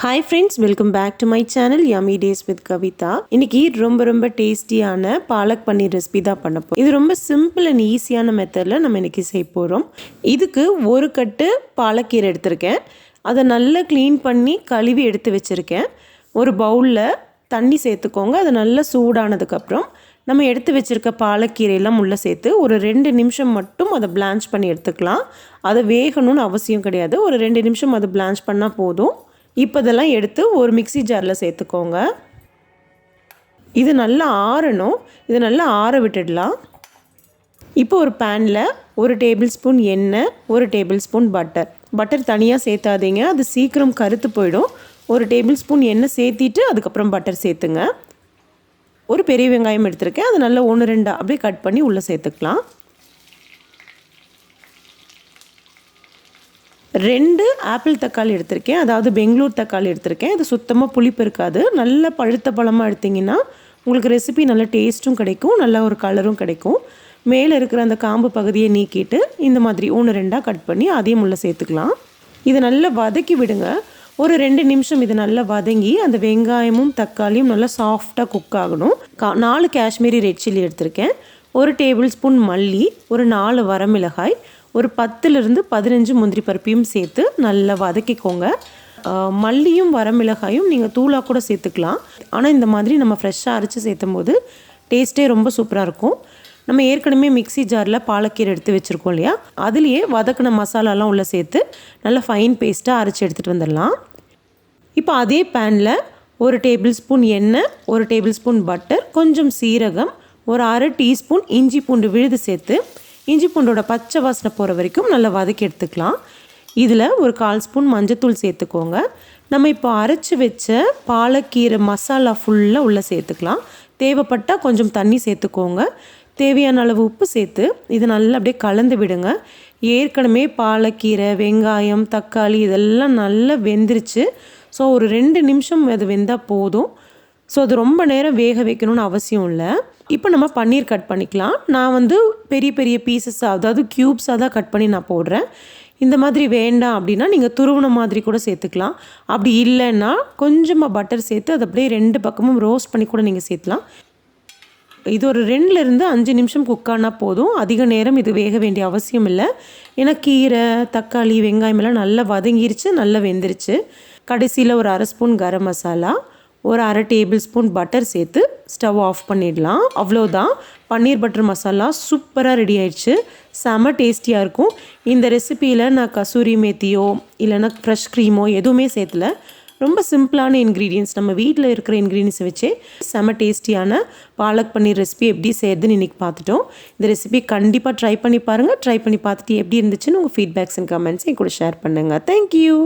Hi friends, welcome back to my channel Yummy Days with Kavita. இன்னைக்கு ரொம்ப டேஸ்டியான பாலக் பன்னீர் recipe தான் பண்ண போறோம். இது ரொம்ப சிம்பிள் அண்ட் ஈஸியான மெத்தட்ல நம்ம இன்னைக்கு செய்ய போறோம். இதுக்கு ஒரு கட்டு பாலக்கீரை எடுத்திருக்கேன். அதை நல்லா க்ளீன் பண்ணி கழுவி எடுத்து வச்சிருக்கேன். ஒரு பவுல்ல தண்ணி சேர்த்துக்கோங்க. அது நல்லா சூடானதுக்கு அப்புறம் நம்ம எடுத்து வச்சிருக்க பாலக்கீரை எல்லாம் உள்ள சேர்த்து ஒரு 2 நிமிஷம் மட்டும் அதை பிளான்ச் பண்ணி எடுத்துக்கலாம். அது வேகணும்னு அவசியம் கிடையாது. ஒரு 2 நிமிஷம் அதை பிளான்ச் பண்ணால் போதும். இப்போ இதெல்லாம் எடுத்து ஒரு மிக்ஸி ஜாரில் சேர்த்துக்கோங்க. இது நல்லா ஆறணும். இது நல்லா ஆற விட்டுடலாம். இப்போ ஒரு பேனில் 1 டேபிள் ஸ்பூன் எண்ணெய், 1 டேபிள் ஸ்பூன் பட்டர் தனியாக சேர்த்தாதீங்க, அது சீக்கிரம் கருத்து போயிடும். 1 டேபிள் ஸ்பூன் எண்ணெய் சேர்த்திட்டு அதுக்கப்புறம் பட்டர் சேர்த்துங்க. ஒரு பெரிய வெங்காயம் எடுத்திருக்கேன், அது நல்லா 1-2 அப்படியே கட் பண்ணி உள்ளே சேர்த்துக்கலாம். 2 ஆப்பிள் தக்காளி எடுத்திருக்கேன், அதாவது பெங்களூர் தக்காளி எடுத்திருக்கேன். இது சுத்தமாக புளிப்பு இருக்காது. நல்ல பழுத்த பழமாக எடுத்திங்கன்னா உங்களுக்கு ரெசிபி நல்ல டேஸ்ட்டும் கிடைக்கும், நல்ல ஒரு கலரும் கிடைக்கும். மேலே இருக்கிற அந்த காம்பு பகுதியை நீக்கிட்டு இந்த மாதிரி 1-2 கட் பண்ணி அதையும் உள்ளே சேர்த்துக்கலாம். இதை நல்லா வதக்கி விடுங்க. ஒரு 2 நிமிஷம் இது நல்லா வதங்கி அந்த வெங்காயமும் தக்காளியும் நல்லா சாஃப்டாக குக் ஆகணும். 4 காஷ்மீரி ரெட் சில்லி எடுத்திருக்கேன், 1 டேபிள் ஸ்பூன் மல்லி, ஒரு 4 வரமிளகாய், ஒரு 10லிருந்து 15 முந்திரி பருப்பையும் சேர்த்து நல்லா வதக்கிக்கோங்க. மல்லியும் வரமிளகாயும் நீங்கள் தூளாக கூட சேர்த்துக்கலாம். ஆனால் இந்த மாதிரி நம்ம ஃப்ரெஷ்ஷாக அரைச்சி சேர்த்தும் போது டேஸ்ட்டே ரொம்ப சூப்பராக இருக்கும். நம்ம ஏற்கனவே மிக்ஸி ஜாரில் பாலக்கீரை எடுத்து வச்சுருக்கோம் இல்லையா, அதுலேயே வதக்கின மசாலாலாம் உள்ளே சேர்த்து நல்லா ஃபைன் பேஸ்ட்டாக அரைச்சி எடுத்துகிட்டு வந்துடலாம். இப்போ அதே பேனில் 1 டேபிள் ஸ்பூன் எண்ணெய், 1 டேபிள் ஸ்பூன் பட்டர், கொஞ்சம் சீரகம், ஒரு 1/2 டீஸ்பூன் இஞ்சி பூண்டு விழுது சேர்த்து இஞ்சி பூண்டோட பச்சை வாசனை போகிற வரைக்கும் நல்லா வதக்கி எடுத்துக்கலாம். இதில் ஒரு 1/4 ஸ்பூன் மஞ்சத்தூள் சேர்த்துக்கோங்க. நம்ம இப்போ அரைச்சி வச்ச பாலக்கீரை மசாலா ஃபுல்லாக உள்ளே சேர்த்துக்கலாம். தேவைப்பட்டால் கொஞ்சம் தண்ணி சேர்த்துக்கோங்க. தேவையான அளவு உப்பு சேர்த்து இது நல்லா அப்படியே கலந்து விடுங்க. ஏற்கனவே பாலக்கீரை, வெங்காயம், தக்காளி இதெல்லாம் நல்லா வெந்துருச்சு. ஸோ ஒரு 2 நிமிஷம் அது வெந்தால் போதும். ஸோ அது ரொம்ப நேரம் வேக வைக்கணும்னு அவசியம் இல்லை. இப்போ நம்ம பன்னீர் கட் பண்ணிக்கலாம். நான் பெரிய பீசஸாக, அதாவது க்யூப்ஸாக தான் கட் பண்ணி நான் போடுறேன். இந்த மாதிரி வேண்டாம் அப்படின்னா நீங்கள் துருவன மாதிரி கூட சேர்த்துக்கலாம். அப்படி இல்லைன்னா கொஞ்சமாக பட்டர் சேர்த்து அதை அப்படியே 2 பக்கமும் ரோஸ்ட் பண்ணி கூட நீங்கள் சேர்த்துலாம். இது ஒரு 2லிருந்து 5 நிமிஷம் குக் ஆனால் போதும். அதிக நேரம் இது வேக வேண்டிய அவசியம் இல்லை. ஏன்னா கீரை, தக்காளி, வெங்காயம் எல்லாம் நல்லா வதங்கிருச்சு, நல்லா வெந்துருச்சு. கடைசியில் ஒரு 1/2 ஸ்பூன் கரம் மசாலா, ஒரு 1/2 டேபிள் ஸ்பூன் பட்டர் சேர்த்து ஸ்டவ் ஆஃப் பண்ணிடலாம். அவ்வளோதான், பன்னீர் பட்டர் மசாலா சூப்பராக ரெடி ஆயிடுச்சு. செம டேஸ்டியாக இருக்கும். இந்த ரெசிப்பியில் நான் கசூரி மேத்தியோ இல்லைன்னா ஃப்ரெஷ் க்ரீமோ எதுவுமே சேர்த்துல. ரொம்ப சிம்பிளான இன்க்ரீடியன்ஸ், நம்ம வீட்டில் இருக்கிற இன்க்ரீடியன்ஸை வச்சே செம டேஸ்டியான பாலக் பன்னீர் ரெசிபி எப்படி செய்யறதுன்னு இன்றைக்கி பார்த்துட்டோம். இந்த ரெசிபி கண்டிப்பாக ட்ரை பண்ணி பாருங்கள். ட்ரை பண்ணி பார்த்துட்டு எப்படி இருந்துச்சுன்னு உங்கள் ஃபீட்பேக்ஸ் அண்ட் கமெண்ட்ஸ் என் கூட ஷேர் பண்ணுங்கள். தேங்க்யூ.